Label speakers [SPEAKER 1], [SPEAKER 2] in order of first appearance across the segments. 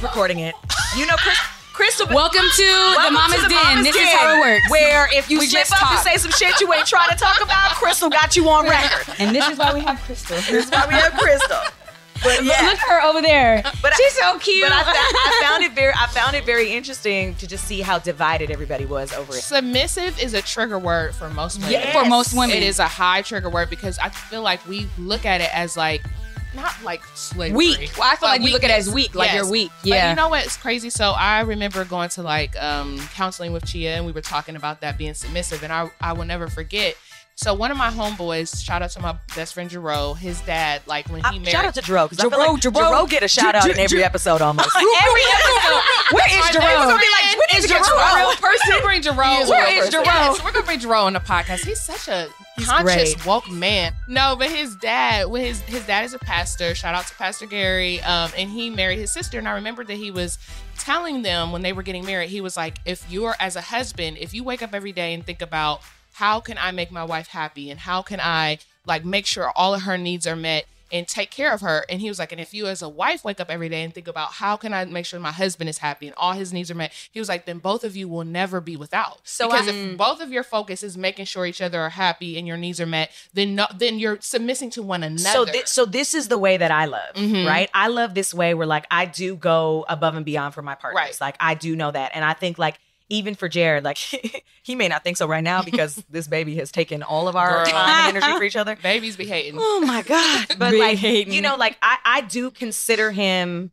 [SPEAKER 1] recording it. You know, Crystal.
[SPEAKER 2] Welcome to the Mama's Den. This is how it works.
[SPEAKER 1] Where if you slip up and say some shit you ain't trying to talk about, Crystal got you on record.
[SPEAKER 2] And this is why we have Crystal.
[SPEAKER 1] This is why we have Crystal. But yeah.
[SPEAKER 2] Look at her over there. She's so cute.
[SPEAKER 1] But I found it very interesting to just see how divided everybody was over it.
[SPEAKER 3] Submissive is a trigger word for most women.
[SPEAKER 1] Yes.
[SPEAKER 2] For most women.
[SPEAKER 3] It is a high trigger word because I feel like we look at it as like, not like slavery.
[SPEAKER 2] Weak. Well, I feel like you look at it as weak, like you're weak. Yeah.
[SPEAKER 3] But you know what's crazy? So I remember going to like counseling with Chia, and we were talking about that being submissive, and I will never forget. So one of my homeboys, shout out to my best friend Jerome, his dad, like when he married.
[SPEAKER 1] Shout out to Jerome, because I feel like Jerome get a shout out in every episode almost. Every episode. Where is Jerome? We're going to be like, when is Jerome a real person?
[SPEAKER 3] Bring Jerome.
[SPEAKER 1] Where is Jerome?
[SPEAKER 3] Yes, we're going to bring Jerome on the podcast. He's such a conscious, woke man. No, but his dad, his dad is a pastor. Shout out to Pastor Gary. And he married his sister. And I remember that he was telling them when they were getting married, he was like, if you're as a husband, if you wake up every day and think about, how can I make my wife happy? And how can I like make sure all of her needs are met and take care of her? And he was like, and if you as a wife wake up every day and think about how can I make sure my husband is happy and all his needs are met? He was like, then both of you will never be without. So because if both of your focus is making sure each other are happy and your needs are met, then you're submissing to one another.
[SPEAKER 1] So this is the way that I love, right? I love this way where like I do go above and beyond for my partners. Right. Like I do know that. And I think like, even for Jared, like he may not think so right now because this baby has taken all of our time and energy for each other.
[SPEAKER 3] Babies be hating.
[SPEAKER 1] Oh my God. But like, you know, like I do consider him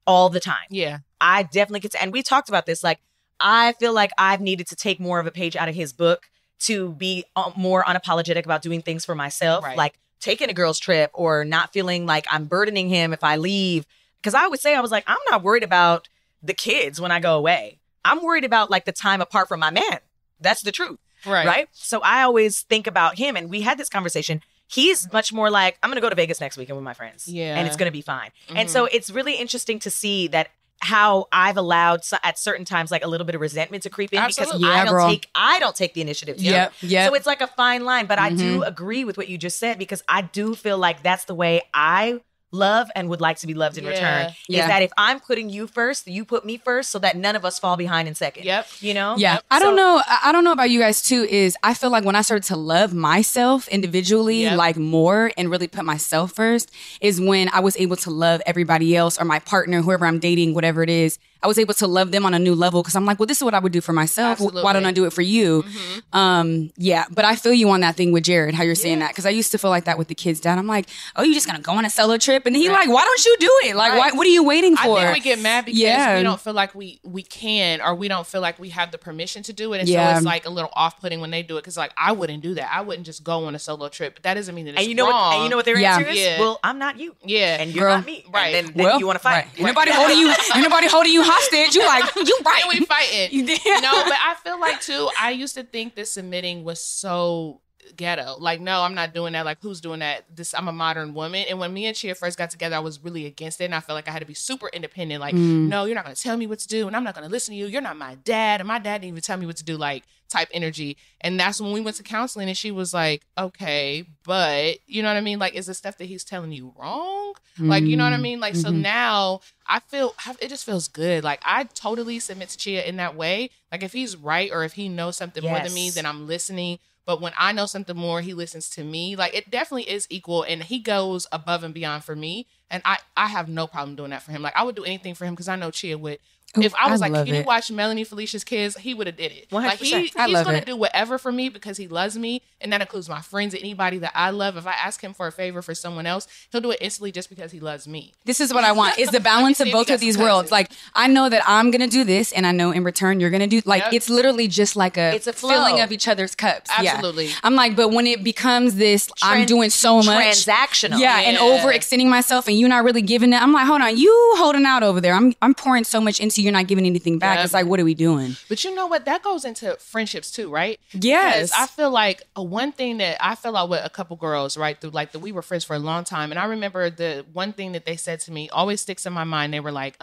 [SPEAKER 1] all the time.
[SPEAKER 3] Yeah.
[SPEAKER 1] I definitely consider, and we talked about this. Like, I feel like I've needed to take more of a page out of his book to be more unapologetic about doing things for myself. Right. Like taking a girl's trip or not feeling like I'm burdening him if I leave. Because I would say, I was like, I'm not worried about the kids when I go away. I'm worried about like the time apart from my man. That's the truth. Right. So I always think about him, and we had this conversation. He's much more like, I'm going to go to Vegas next weekend with my friends. Yeah. And it's going to be fine. And so it's really interesting to see that how I've allowed at certain times like a little bit of resentment to creep in. Absolutely. Because I don't take the initiative. Yeah. So it's like a fine line, but I do agree with what you just said, because I do feel like that's the way I love and would like to be loved in return. Is that if I'm putting you first, you put me first, so that none of us fall behind in second. You know?
[SPEAKER 2] Yeah. I don't know about you guys too, is I feel like when I started to love myself individually, like more, and really put myself first, is when I was able to love everybody else or my partner, whoever I'm dating, whatever it is. I was able to love them on a new level because I'm like, well, this is what I would do for myself. Absolutely. Why don't I do it for you? But I feel you on that thing with Jared, how you're saying that. Because I used to feel like that with the kids' dad. I'm like, oh, you just going to go on a solo trip? And he like, why don't you do it? Like, what are you waiting for?
[SPEAKER 3] I think we get mad because we don't feel like we can, or we don't feel like we have the permission to do it. And so it's like a little off-putting when they do it. Because like, I wouldn't do that. I wouldn't just go on a solo trip. But that doesn't mean that it's wrong.
[SPEAKER 1] And you know what their answer is? Well, I'm not you. And you're not me.
[SPEAKER 3] Right.
[SPEAKER 1] And then you want to fight.
[SPEAKER 2] Anybody holding you hostage, you like, you right.
[SPEAKER 3] We fighting. No, but I feel like too, I used to think that submitting was so ghetto. Like, no, I'm not doing that. Like, who's doing that? I'm a modern woman. And when me and Chia first got together, I was really against it. And I felt like I had to be super independent. Like, no, you're not going to tell me what to do. And I'm not going to listen to you. You're not my dad. And my dad didn't even tell me what to do, like, type energy. And that's when we went to counseling, and she was like, okay, but you know what I mean? Like, is the stuff that he's telling you wrong? Like, you know what I mean? Like, so now I feel, it just feels good. Like, I totally submit to Chia in that way. Like, if he's right, or if he knows something more than me, then I'm listening. But when I know something more, he listens to me. Like, it definitely is equal. And he goes above and beyond for me. And I have no problem doing that for him. Like, I would do anything for him because I know Chia would. If I was like, can you watch Melanie Felicia's kids? He would have did it. 100%. Like, he's going to do whatever for me because he loves me. And that includes my friends and anybody that I love. If I ask him for a favor for someone else, he'll do it instantly just because he loves me.
[SPEAKER 2] This is what I want, is the balance of both of these worlds. Like, I know that I'm going to do this, and I know in return you're going to do, like, it's literally just like it's a filling of each other's cups.
[SPEAKER 3] Absolutely.
[SPEAKER 2] Yeah. I'm like, but when it becomes this, I'm doing so much.
[SPEAKER 1] Transactional.
[SPEAKER 2] Yeah, and overextending myself, and you're not really giving it. I'm like, hold on, you holding out over there. I'm pouring so much into you, you're not giving anything back. It's like, what are we doing?
[SPEAKER 3] But you know what? That goes into friendships too, right?
[SPEAKER 2] Yes.
[SPEAKER 3] Because I feel like one thing that I fell out with a couple girls, right? Through like we were friends for a long time. And I remember the one thing that they said to me always sticks in my mind. They were like,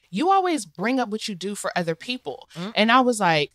[SPEAKER 3] you always bring up what you do for other people. And I was like,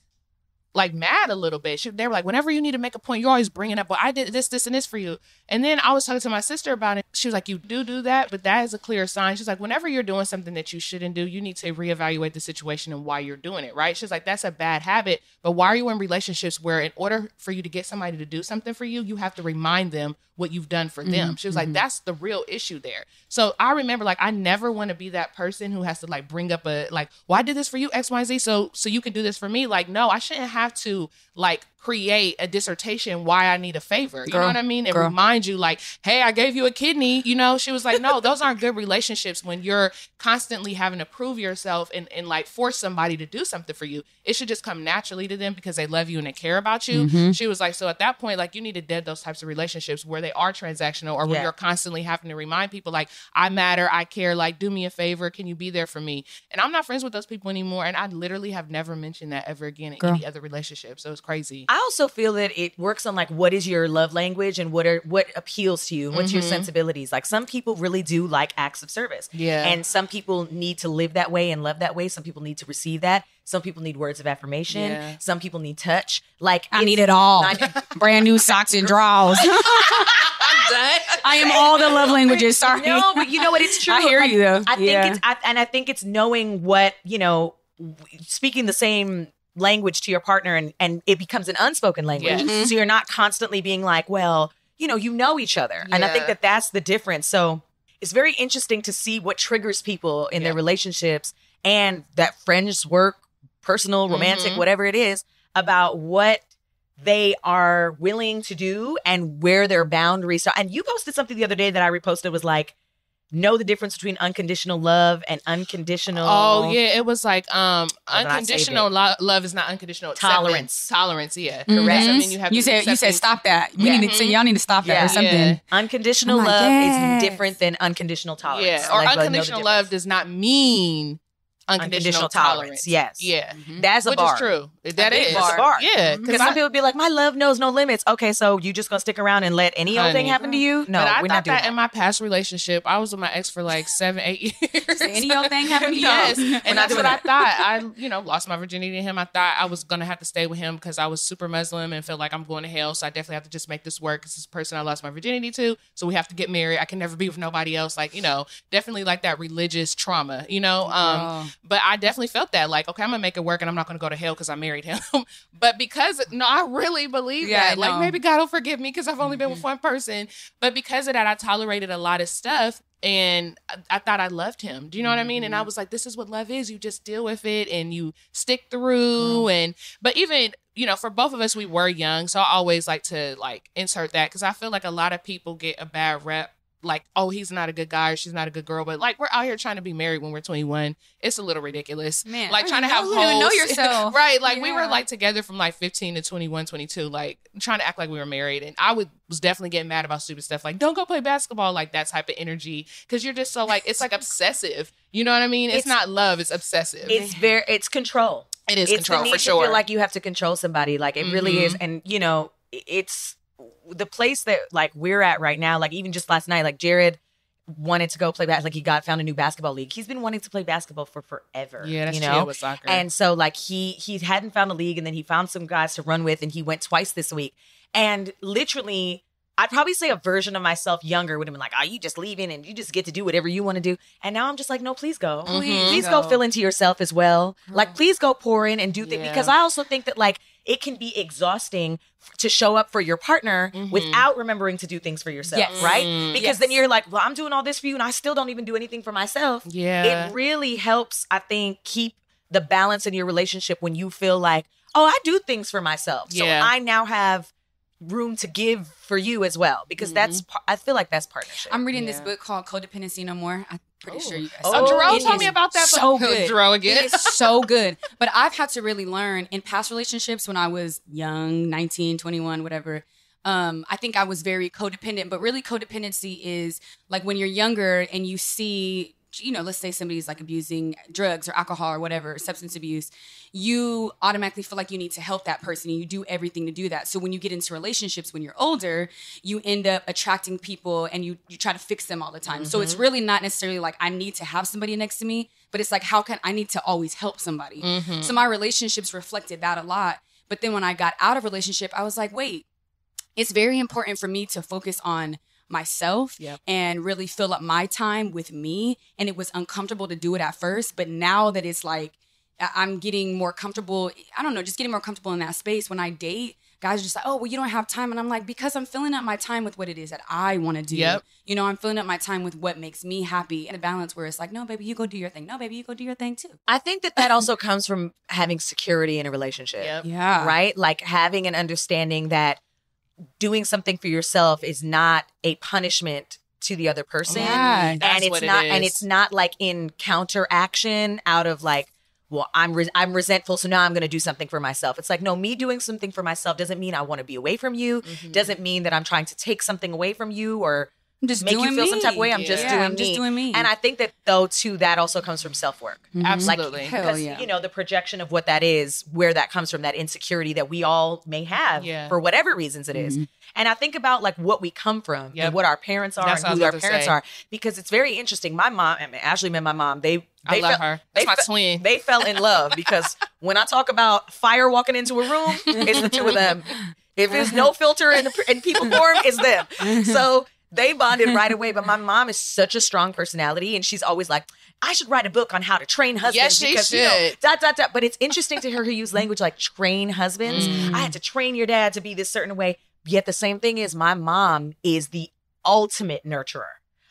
[SPEAKER 3] like mad a little bit. They were like, whenever you need to make a point, you're always bringing up, well, I did this, and this for you. And then I was talking to my sister about it. She was like, you do that, but that is a clear sign. She's like, whenever you're doing something that you shouldn't do, you need to reevaluate the situation and why you're doing it, right? She's like, that's a bad habit. But why are you in relationships where in order for you to get somebody to do something for you, you have to remind them what you've done for them? She was like, that's the real issue there. So I remember, like, I never want to be that person who has to like bring up well, I did this for you, X, Y, Z, so you can do this for me. Like, no, I shouldn't have to like create a dissertation why I need a favor. You know what I mean? And remind you like, hey, I gave you a kidney, you know? She was like, no, those aren't good relationships when you're constantly having to prove yourself and like force somebody to do something for you. It should just come naturally to them because they love you and they care about you. She was like, so at that point, like you need to dead those types of relationships where they are transactional or where you're constantly having to remind people like, I matter, I care, like do me a favor, can you be there for me? And I'm not friends with those people anymore. And I literally have never mentioned that ever again in any other relationship. So it's crazy.
[SPEAKER 1] I also feel that it works on like what is your love language and what appeals to you, what's your sensibilities. Like some people really do like acts of service, and some people need to live that way and love that way. Some people need to receive that. Some people need words of affirmation. Some people need touch. Like
[SPEAKER 2] I need it all. Brand new socks and drawers.
[SPEAKER 1] I'm done.
[SPEAKER 2] I am all the love languages. Sorry.
[SPEAKER 1] No, but you know what? It's true.
[SPEAKER 2] I hear you though.
[SPEAKER 1] I think it's knowing what, you know, speaking the same language to your partner and it becomes an unspoken language. So you're not constantly being like, well, you know each other. And I think that that's the difference. So it's very interesting to see what triggers people in their relationships and that friends, work, personal, romantic, whatever it is, about what they are willing to do and where their boundaries are. And you posted something the other day that I reposted was like, know the difference between unconditional love and unconditional.
[SPEAKER 3] Oh yeah, it was like unconditional love is not unconditional
[SPEAKER 1] tolerance.
[SPEAKER 3] Tolerance, yeah,
[SPEAKER 2] correct.
[SPEAKER 3] I mean, you said
[SPEAKER 2] stop that. We need to y'all need to stop that or something.
[SPEAKER 1] Yeah. Unconditional love is different than unconditional tolerance.
[SPEAKER 3] Yeah, or like, unconditional love does not mean unconditional tolerance.
[SPEAKER 1] Yes.
[SPEAKER 3] Yeah.
[SPEAKER 1] That's a bar.
[SPEAKER 3] Which is true. That is
[SPEAKER 1] a bar.
[SPEAKER 3] Yeah.
[SPEAKER 1] Because some people be like, my love knows no limits. Okay, so you just gonna stick around and let any old thing happen to you? No,
[SPEAKER 3] but
[SPEAKER 1] we're not doing that.
[SPEAKER 3] In my past relationship, I was with my ex for like 7-8 years.
[SPEAKER 2] Any old thing happen to you?
[SPEAKER 3] Yes. And that's what I thought. I, lost my virginity to him. I thought I was gonna have to stay with him because I was super Muslim and felt like I'm going to hell. So I definitely have to just make this work. It's this person I lost my virginity to. So we have to get married. I can never be with nobody else. Like, definitely like that religious trauma, but I definitely felt that like, okay, I'm gonna make it work and I'm not gonna go to hell because I married him. But because I really believe that. Like maybe God will forgive me because I've only been with one person. But because of that, I tolerated a lot of stuff and I thought I loved him. Do you know what I mean? And I was like, this is what love is. You just deal with it and you stick through. But even, for both of us, we were young. So I always like to like insert that because I feel like a lot of people get a bad rep. Like, oh, he's not a good guy or she's not a good girl. But like, we're out here trying to be married when we're 21. It's a little ridiculous. Man, like trying to have hoes.
[SPEAKER 2] You don't even know yourself.
[SPEAKER 3] Right. Like we were like together from like 15 to 21, 22, like trying to act like we were married. And I was definitely getting mad about stupid stuff. Like, don't go play basketball, like that type of energy. Cause you're just so like, it's like obsessive. You know what I mean? It's not love. It's obsessive.
[SPEAKER 1] It's control.
[SPEAKER 3] It is control for sure.
[SPEAKER 1] To feel like you have to control somebody. Like it really is. And it's the place that like we're at right now. Like even just last night, like Jared wanted to go play basketball. Like he found a new basketball league. He's been wanting to play basketball for forever.
[SPEAKER 3] Yeah, that's true with soccer.
[SPEAKER 1] And so like he hadn't found a league and then he found some guys to run with and he went twice this week. And literally, I'd probably say a version of myself younger would have been like, oh, you just leaving and you just get to do whatever you want to do. And now I'm just like, no, please go. Please go fill into yourself as well. Like, please go pour in and do things. Because I also think that like it can be exhausting to show up for your partner without remembering to do things for yourself, right? Because then you're like, well, I'm doing all this for you and I still don't even do anything for myself.
[SPEAKER 3] Yeah.
[SPEAKER 1] It really helps, I think, keep the balance in your relationship when you feel like, oh, I do things for myself. So I now have room to give for you as well, because I feel like that's partnership.
[SPEAKER 2] I'm reading this book called Codependency No More. I'm pretty sure you guys
[SPEAKER 3] Jerome told me about that book.
[SPEAKER 2] So good.
[SPEAKER 3] Jerome again.
[SPEAKER 2] It is so good. But I've had to really learn in past relationships when I was young, 19, 21, whatever. I think I was very codependent, but really codependency is like when you're younger and you see, let's say somebody's like abusing drugs or alcohol or whatever, substance abuse, you automatically feel like you need to help that person and you do everything to do that. So when you get into relationships when you're older, you end up attracting people and you try to fix them all the time. So it's really not necessarily like I need to have somebody next to me, but it's like, how can I need to always help somebody? So my relationships reflected that a lot. But then when I got out of relationship, I was like, wait, it's very important for me to focus on myself and really fill up my time with me. And it was uncomfortable to do it at first. But now that it's like, I'm getting more comfortable, I don't know, just getting more comfortable in that space. When I date, guys are just like, oh, well, you don't have time. And I'm like, because I'm filling up my time with what it is that I want to do. You know, I'm filling up my time with what makes me happy, and a balance where it's like, no, baby, you go do your thing. No, baby, you go do your thing too.
[SPEAKER 1] I think that also comes from having security in a relationship.
[SPEAKER 2] Yeah.
[SPEAKER 1] Right? Like having an understanding that doing something for yourself is not a punishment to the other person.
[SPEAKER 2] Yeah,
[SPEAKER 1] and it's not like in counteraction out of like, well, I'm resentful, so now I'm going to do something for myself. It's like, no, me doing something for myself doesn't mean I want to be away from you. Doesn't mean that I'm trying to take something away from you or
[SPEAKER 2] just
[SPEAKER 1] make you feel some type of way. I'm just doing me. And I think that though too, that also comes from self-work.
[SPEAKER 3] Absolutely.
[SPEAKER 1] Like, because you know, the projection of what that is, where that comes from, that insecurity that we all may have for whatever reasons it is. And I think about like what we come from and what our parents are and who our parents are, because it's very interesting. My mom, Ashley met my mom.
[SPEAKER 3] I love her. That's my twin.
[SPEAKER 1] They fell in love because when I talk about fire walking into a room, it's the two of them. If there's no filter in people form, it's them. So they bonded right away. But my mom is such a strong personality, and she's always like, I should write a book on how to train husbands.
[SPEAKER 3] Yes, she should.
[SPEAKER 1] But it's interesting to hear her use language like train husbands. I had to train your dad to be this certain way. Yet the same thing is my mom is the ultimate nurturer.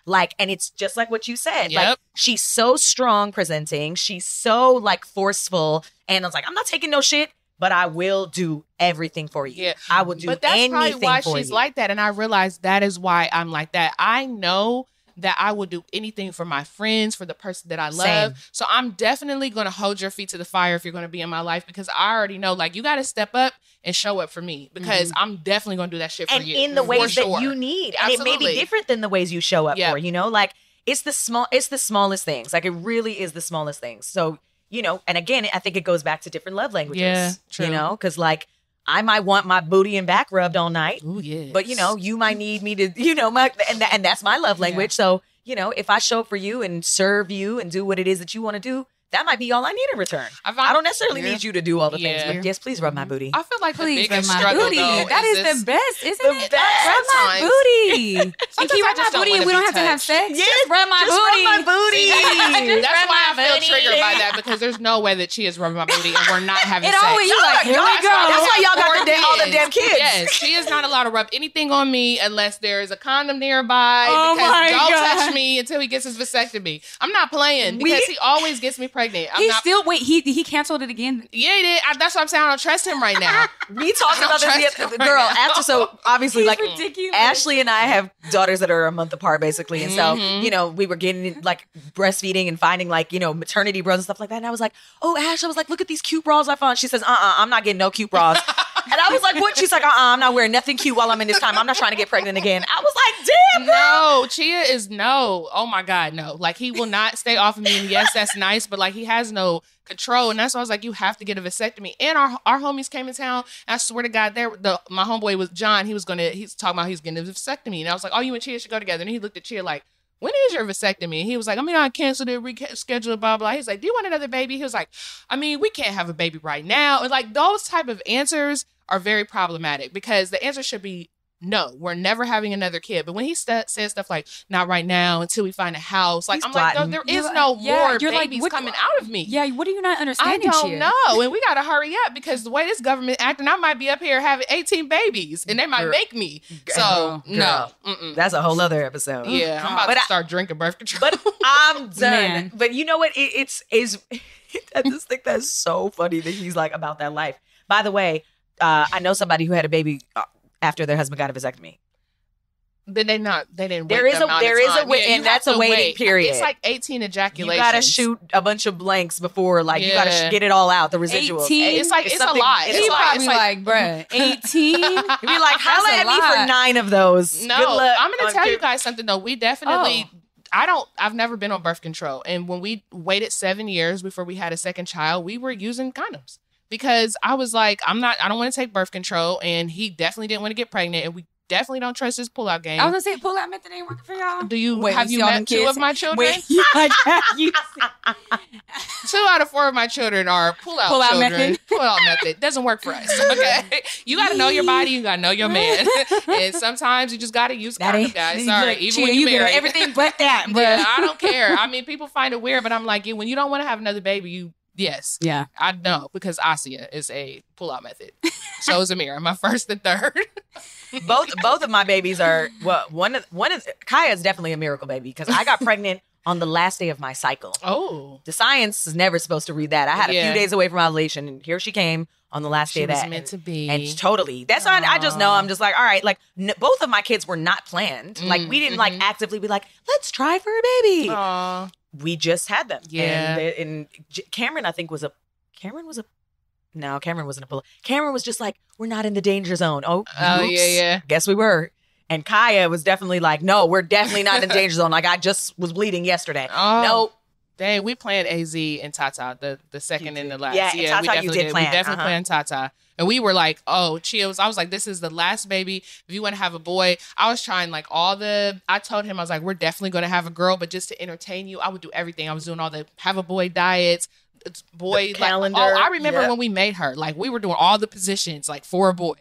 [SPEAKER 1] Like, and it's just like what you said. Like, she's so strong presenting. She's so like forceful. And I was like, I'm not taking no shit, but I will do everything for you. I will do anything for you. But that's probably
[SPEAKER 3] why she's like that. And I realized that is why I'm like that. I know that I will do anything for my friends, for the person that I love.
[SPEAKER 1] Same.
[SPEAKER 3] So I'm definitely going to hold your feet to the fire if you're going to be in my life, because I already know, like, you got to step up and show up for me, because I'm definitely going to do that shit for you.
[SPEAKER 1] And in the ways that you need. And
[SPEAKER 3] Absolutely.
[SPEAKER 1] it may be different than the ways you show up for, you know? Like, it's the smallest things. Like, it really is the smallest things. So, you know, and again, I think it goes back to different love languages.
[SPEAKER 3] Yeah, true.
[SPEAKER 1] You know? Because, like, I might want my booty and back rubbed all night.
[SPEAKER 3] Ooh, yes.
[SPEAKER 1] But, you know, you might need me to, you know, and that's my love language. So, you know, if I show up for you and serve you and do what it is that you want to do, that might be all I need in return. I don't necessarily need you to do all the things, but yes, please rub my booty.
[SPEAKER 3] I feel like
[SPEAKER 2] please
[SPEAKER 3] the biggest struggle,
[SPEAKER 2] booty.
[SPEAKER 3] though,
[SPEAKER 2] that is the best, isn't it? Rub my
[SPEAKER 3] Sometimes.
[SPEAKER 2] booty. And can you rub my booty and we don't have to have sex?
[SPEAKER 1] Yes,
[SPEAKER 2] just rub my booty.
[SPEAKER 1] Rub my booty.
[SPEAKER 3] That's why I feel triggered by that, because there's no way that she is rubbing my booty and we're not having sex.
[SPEAKER 2] Always, you like, here we go.
[SPEAKER 1] That's why y'all got all the damn kids.
[SPEAKER 3] Yes, she is not allowed to rub anything on me unless there is a condom nearby.
[SPEAKER 2] Oh
[SPEAKER 3] because
[SPEAKER 2] my
[SPEAKER 3] don't
[SPEAKER 2] God.
[SPEAKER 3] touch me until he gets his vasectomy. I'm not playing, because he always gets me pregnant.
[SPEAKER 2] He canceled it again.
[SPEAKER 3] Yeah, he did. That's what I'm saying. I don't trust him right now.
[SPEAKER 1] We talked about this, girl. After, so obviously, like,
[SPEAKER 2] ridiculous.
[SPEAKER 1] Ashley and I have daughters that are a month apart, basically, and so you know, we were getting like breastfeeding and finding like, you know, maternity bras and stuff like that. And I was like, oh, Ash, I was like, look at these cute bras I found. She says, I'm not getting no cute bras. And I was like, what? She's like, I'm not wearing nothing cute while I'm in this time. I'm not trying to get pregnant again. I was like, damn, bro.
[SPEAKER 3] No, Chia is no. Oh my God, no. Like, he will not stay off of me. And yes, that's nice, but like, he has no control. And that's why I was like, you have to get a vasectomy. And our homies came in town. And I swear to God, my homeboy was John. He's talking about he's getting a vasectomy. And I was like, oh, you and Chia should go together. And he looked at Chia like, when is your vasectomy? And he was like, I canceled it, rescheduled it, blah, blah. He's like, do you want another baby? He was like, we can't have a baby right now. And like, those type of answers are very problematic, because the answer should be, no, we're never having another kid. But when he says stuff like, not right now until we find a house, like, I'm like, no, there is no more babies coming out of me.
[SPEAKER 2] Yeah, what are you not understanding?
[SPEAKER 3] I don't know. And we got to hurry up, because the way this government acting, I might be up here having 18 babies and they might make me. So, no.
[SPEAKER 1] That's a whole other episode.
[SPEAKER 3] Yeah, I'm about to start drinking birth control.
[SPEAKER 1] But I'm done.
[SPEAKER 2] Man.
[SPEAKER 1] But you know what? I just think that's so funny that he's like about that life. By the way, I know somebody who had a baby after their husband got a vasectomy.
[SPEAKER 3] Then they didn't.
[SPEAKER 1] There is a way, and that's a waiting period.
[SPEAKER 3] It's like 18 ejaculations.
[SPEAKER 1] You gotta shoot a bunch of blanks before, like, you gotta get it all out. The residuals.
[SPEAKER 2] 18?
[SPEAKER 3] It's like, it's a lot.
[SPEAKER 2] He probably like, bruh, 18.
[SPEAKER 1] You'd be like, holla at me for 9 of those.
[SPEAKER 3] No,
[SPEAKER 1] good luck.
[SPEAKER 3] I'm gonna tell you guys something though. We definitely. I've never been on birth control, and when we waited 7 years before we had a second child, we were using condoms. Because I was like, I don't want to take birth control. And he definitely didn't want to get pregnant. And we definitely don't trust his pull-out game.
[SPEAKER 2] I was gonna say pull-out method ain't working for y'all.
[SPEAKER 3] Do you
[SPEAKER 2] Wait,
[SPEAKER 3] have you
[SPEAKER 2] see all them
[SPEAKER 3] met 2
[SPEAKER 2] kids?
[SPEAKER 3] of my children?
[SPEAKER 2] Wait, you
[SPEAKER 3] 2 out of 4 of my children are pull-out children.
[SPEAKER 2] method.
[SPEAKER 3] Pull-out method doesn't work for us. Okay, you got to know your body. You got to know your man, and sometimes you just got to use condom, guys. Sorry, even when you married,
[SPEAKER 2] everything but that, bro.
[SPEAKER 3] Yeah, I don't care. I mean, people find it weird, but I'm like, when you don't want to have another baby, yes,
[SPEAKER 2] yeah,
[SPEAKER 3] I know, because Asia is a pull-out method. So is Amira, my first and third.
[SPEAKER 1] Both of my babies are one of Kaya is definitely a miracle baby because I got pregnant on the last day of my cycle.
[SPEAKER 3] Oh,
[SPEAKER 1] the science is never supposed to read that. I had a few days away from ovulation, and here she came on the last day of that.
[SPEAKER 3] She was meant to be,
[SPEAKER 1] and totally. That's why I just know. I'm just like, all right, like both of my kids were not planned. Like we didn't like actively be like, let's try for a baby.
[SPEAKER 3] Aww.
[SPEAKER 1] We just had them.
[SPEAKER 3] Yeah,
[SPEAKER 1] and Cameron, I think Cameron wasn't a pull. Cameron was just like, we're not in the danger zone. Oh,
[SPEAKER 3] yeah.
[SPEAKER 1] Guess we were. And Kaya was definitely like, no, we're definitely not in the danger zone. Like, I just was bleeding yesterday.
[SPEAKER 3] Oh,
[SPEAKER 1] nope.
[SPEAKER 3] Dang, we planned AZ and Tata, the second and the last.
[SPEAKER 1] Yeah,
[SPEAKER 3] we
[SPEAKER 1] Tata
[SPEAKER 3] definitely
[SPEAKER 1] you did plan.
[SPEAKER 3] We definitely planned Tata. And we were like, oh, chills. I was like, this is the last baby. If you want to have a boy, I was trying like I told him, I was like, we're definitely going to have a girl, but just to entertain you, I would do everything. I was doing all the have a boy diets, boy
[SPEAKER 1] calendar.
[SPEAKER 3] Like, I remember when we made her, like we were doing all the positions like for a boy.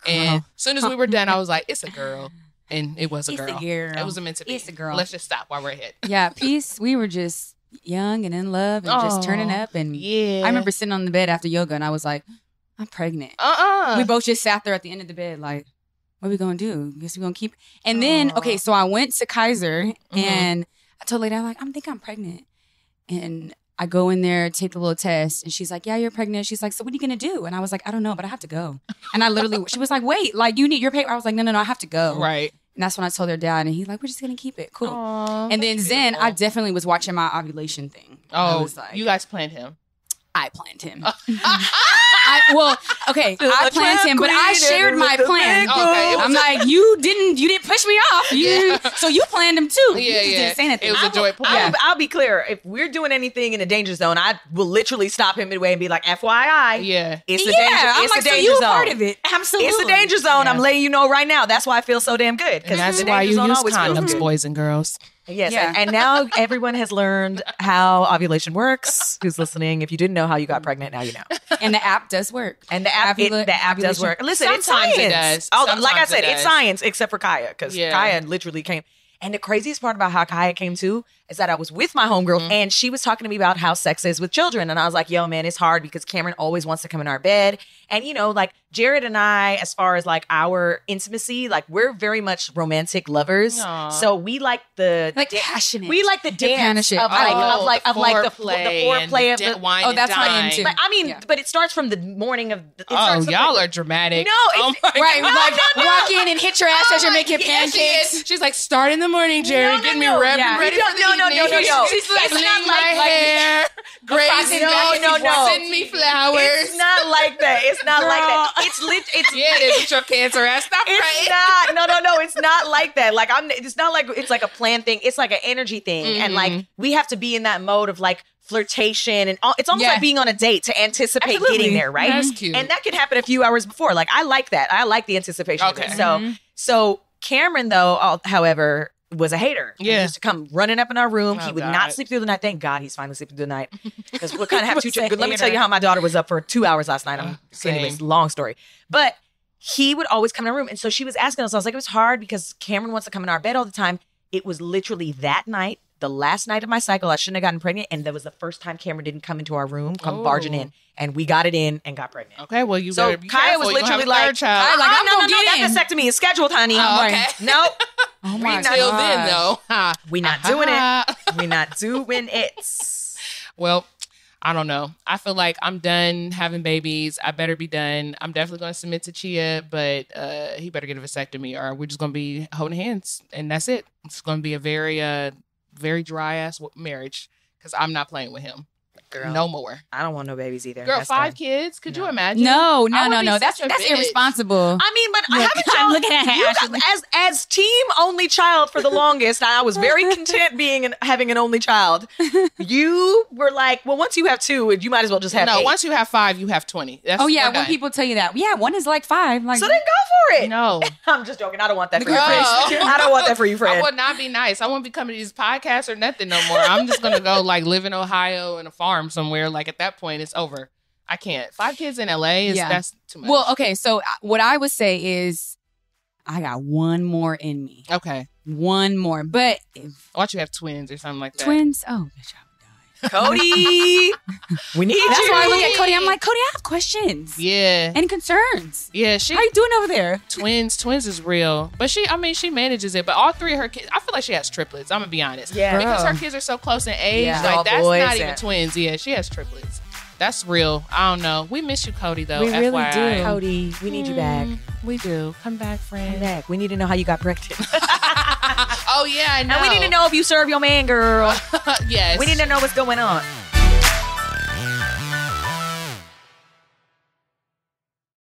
[SPEAKER 3] And as soon as we were done, I was like, it's a girl. And it was a girl. It was meant to be.
[SPEAKER 2] It's a girl.
[SPEAKER 3] Let's just stop while we're ahead.
[SPEAKER 2] Yeah, peace. We were just young and in love and just turning up. And I remember sitting on the bed after yoga and I was like, I'm pregnant. We both just sat there at the end of the bed like, what are we going to do? Guess we're going to keep. And then, okay, so I went to Kaiser and I told the lady, I'm like, I think I'm pregnant. And I go in there, take the little test, and she's like, yeah, you're pregnant. She's like, so what are you going to do? And I was like, I don't know, but I have to go. And I literally, she was like, wait, like you need your paper? I was like, no, I have to go.
[SPEAKER 3] Right.
[SPEAKER 2] And that's when I told her dad, and he's like, we're just going to keep it. Cool.
[SPEAKER 3] Aww,
[SPEAKER 2] and then Zen, I definitely was watching my ovulation thing.
[SPEAKER 3] Oh,
[SPEAKER 2] was like,
[SPEAKER 3] you guys planned him.
[SPEAKER 2] I planned him. I planned him, but I shared my plan.
[SPEAKER 3] Okay,
[SPEAKER 2] I'm like, you didn't push me off. So you planned him too.
[SPEAKER 3] Yeah,
[SPEAKER 2] you just didn't say anything.
[SPEAKER 3] It was a joy plan.
[SPEAKER 1] I'll be clear. If we're doing anything in a danger zone, I will literally stop him midway and be like, FYI.
[SPEAKER 3] Yeah.
[SPEAKER 1] It's a danger,
[SPEAKER 2] I'm
[SPEAKER 1] it's
[SPEAKER 2] like,
[SPEAKER 1] a danger
[SPEAKER 2] so you
[SPEAKER 1] zone.
[SPEAKER 2] part of it. Absolutely.
[SPEAKER 1] It's a danger zone.
[SPEAKER 3] Yeah.
[SPEAKER 1] I'm letting you know right now. That's why I feel so damn good.
[SPEAKER 3] And that's why you use condoms, boys and girls.
[SPEAKER 1] Yes,
[SPEAKER 2] Yeah.
[SPEAKER 1] and now everyone has learned how ovulation works. Who's listening? If you didn't know how you got pregnant, now you know.
[SPEAKER 2] And the app does work.
[SPEAKER 1] And the app does work. Listen, it's
[SPEAKER 3] Sometimes
[SPEAKER 1] science.
[SPEAKER 3] it does.
[SPEAKER 1] Like I
[SPEAKER 3] Sometimes
[SPEAKER 1] said,
[SPEAKER 3] it
[SPEAKER 1] it's
[SPEAKER 3] does.
[SPEAKER 1] science, except for Kaya, because
[SPEAKER 3] Yeah.
[SPEAKER 1] Kaya literally came. And the craziest part about how Kaya came too is that I was with my homegirl and she was talking to me about how sex is with children. And I was like, yo, man, it's hard because Cameron always wants to come in our bed. And, you know, like Jared and I, as far as like our intimacy, like we're very much romantic lovers.
[SPEAKER 3] Aww.
[SPEAKER 1] So we like the
[SPEAKER 2] passionate.
[SPEAKER 1] We like the dance
[SPEAKER 2] passionate.
[SPEAKER 1] of like the foreplay
[SPEAKER 3] and
[SPEAKER 1] of the
[SPEAKER 3] wine.
[SPEAKER 2] Oh, that's
[SPEAKER 3] and
[SPEAKER 2] my
[SPEAKER 3] dine.
[SPEAKER 2] end too.
[SPEAKER 1] But I mean,
[SPEAKER 2] Yeah.
[SPEAKER 1] but it starts from the morning of.
[SPEAKER 3] Oh, y'all are dramatic.
[SPEAKER 1] No,
[SPEAKER 3] oh
[SPEAKER 1] it's,
[SPEAKER 3] my
[SPEAKER 2] Right,
[SPEAKER 3] God.
[SPEAKER 2] like walk in and hit your ass as you're making
[SPEAKER 3] Yes, she
[SPEAKER 2] pancakes.
[SPEAKER 3] is. She's like, start in the morning, Jerry.
[SPEAKER 1] No,
[SPEAKER 3] Get me
[SPEAKER 1] no.
[SPEAKER 3] ready
[SPEAKER 2] Yeah.
[SPEAKER 3] for the
[SPEAKER 1] No.
[SPEAKER 3] evening.
[SPEAKER 1] She's
[SPEAKER 3] like,
[SPEAKER 1] it's
[SPEAKER 3] fling
[SPEAKER 1] not
[SPEAKER 3] my
[SPEAKER 1] like
[SPEAKER 3] hair. Grace,
[SPEAKER 1] No.
[SPEAKER 3] Send me flowers.
[SPEAKER 1] It's not like that. It's not like that. It's it's
[SPEAKER 3] Yeah, it is with your cancer ass. Stop
[SPEAKER 1] It's
[SPEAKER 3] praying.
[SPEAKER 1] not. No. It's not like that. Like it's not like it's like a planned thing. It's like an energy thing, and like we have to be in that mode of like flirtation, and it's almost
[SPEAKER 2] Yeah.
[SPEAKER 1] like being on a date to anticipate
[SPEAKER 2] Absolutely.
[SPEAKER 1] getting there, right?
[SPEAKER 3] That's cute.
[SPEAKER 1] And that could happen a few hours before. Like I like that. I like the anticipation.
[SPEAKER 3] Okay.
[SPEAKER 1] Of it. So Cameron, though, however, was a hater.
[SPEAKER 3] Yeah.
[SPEAKER 1] He used to come running up in our room. He
[SPEAKER 3] Oh,
[SPEAKER 1] would
[SPEAKER 3] God.
[SPEAKER 1] not sleep through the night. Thank God he's finally sleeping through the night. Because what kind of have
[SPEAKER 2] Was
[SPEAKER 1] two
[SPEAKER 2] a
[SPEAKER 1] children? Let me tell
[SPEAKER 2] hater.
[SPEAKER 1] you how my daughter was up for 2 hours last night.
[SPEAKER 3] Same.
[SPEAKER 1] Anyways, long story. But he would always come in our room. And so she was asking us, I was like, it was hard because Cameron wants to come in our bed all the time. It was literally that night, the last night of my cycle. I shouldn't have gotten pregnant. And that was the first time Cameron didn't come into our room, come barging in. And we got it in and got pregnant.
[SPEAKER 3] Okay, well, you
[SPEAKER 1] So
[SPEAKER 3] better be
[SPEAKER 1] Kaya
[SPEAKER 3] careful.
[SPEAKER 1] was
[SPEAKER 3] You gonna have
[SPEAKER 1] literally
[SPEAKER 3] a third
[SPEAKER 1] like,
[SPEAKER 3] child.
[SPEAKER 2] like, I'm
[SPEAKER 1] no,
[SPEAKER 2] gonna get in.
[SPEAKER 1] that vasectomy is scheduled, honey.
[SPEAKER 3] Oh, okay.
[SPEAKER 1] Nope.
[SPEAKER 2] Oh my
[SPEAKER 3] Until then,
[SPEAKER 2] gosh.
[SPEAKER 3] though. Ha.
[SPEAKER 1] We not doing it. We not doing it.
[SPEAKER 3] Well, I don't know. I feel like I'm done having babies. I better be done. I'm definitely going to submit to Chia, but he better get a vasectomy or we're just going to be holding hands. And that's it. It's going to be a very, very dry ass marriage because I'm not playing with him.
[SPEAKER 1] Girl,
[SPEAKER 3] no more.
[SPEAKER 1] I don't want no babies either.
[SPEAKER 3] Girl,
[SPEAKER 1] That's
[SPEAKER 3] 5
[SPEAKER 1] done.
[SPEAKER 3] kids? Could you imagine?
[SPEAKER 2] No.
[SPEAKER 3] That's
[SPEAKER 2] That's irresponsible.
[SPEAKER 1] I mean, but I haven't
[SPEAKER 2] I'm looking at
[SPEAKER 1] you
[SPEAKER 2] Ashley.
[SPEAKER 1] as team only child for the longest. I was very content having an only child. You were like, well, once you have 2, you might as well just have 8.
[SPEAKER 3] Once you have 5, you have 20. That's
[SPEAKER 2] when people tell you that. Yeah, 1 is like 5. Like,
[SPEAKER 1] so then go for it.
[SPEAKER 3] No.
[SPEAKER 1] I'm just joking. I don't want that for you, friend. I don't want that for you, friend.
[SPEAKER 3] I would not be nice. I won't be coming to these podcasts or nothing no more. I'm just gonna go like live in Ohio in a farm somewhere. Like at that point, it's over. I can't. 5 kids in LA that's too much.
[SPEAKER 2] Well, okay. So what I would say is, I got 1 more in me.
[SPEAKER 3] Okay,
[SPEAKER 2] 1 more. But
[SPEAKER 3] why don't you have twins or something like that?
[SPEAKER 2] Twins? Oh, bitch, I would die.
[SPEAKER 1] Codie, we need you.
[SPEAKER 2] That's why I look at Codie. I'm like, Codie, I have questions.
[SPEAKER 3] Yeah.
[SPEAKER 2] And concerns.
[SPEAKER 3] Yeah.
[SPEAKER 2] How you doing over there?
[SPEAKER 3] Twins is real. But she manages it. But all 3 of her kids, I feel like she has triplets. I'm gonna be honest.
[SPEAKER 1] Yeah.
[SPEAKER 3] Because her kids are so close in age.
[SPEAKER 1] Yeah.
[SPEAKER 3] Like
[SPEAKER 1] All
[SPEAKER 3] that's
[SPEAKER 1] boys
[SPEAKER 3] not even twins. Yeah, she has triplets. That's real. I don't know. We miss you, Codie, though.
[SPEAKER 2] We really
[SPEAKER 3] FYI.
[SPEAKER 2] do.
[SPEAKER 1] Codie, we need you back.
[SPEAKER 3] We do. Come back, friend.
[SPEAKER 1] Come back. We need to know how you got pregnant.
[SPEAKER 3] Oh, yeah, I know.
[SPEAKER 1] And we need to know if you serve your man, girl.
[SPEAKER 3] Yes.
[SPEAKER 1] We need to know what's going on.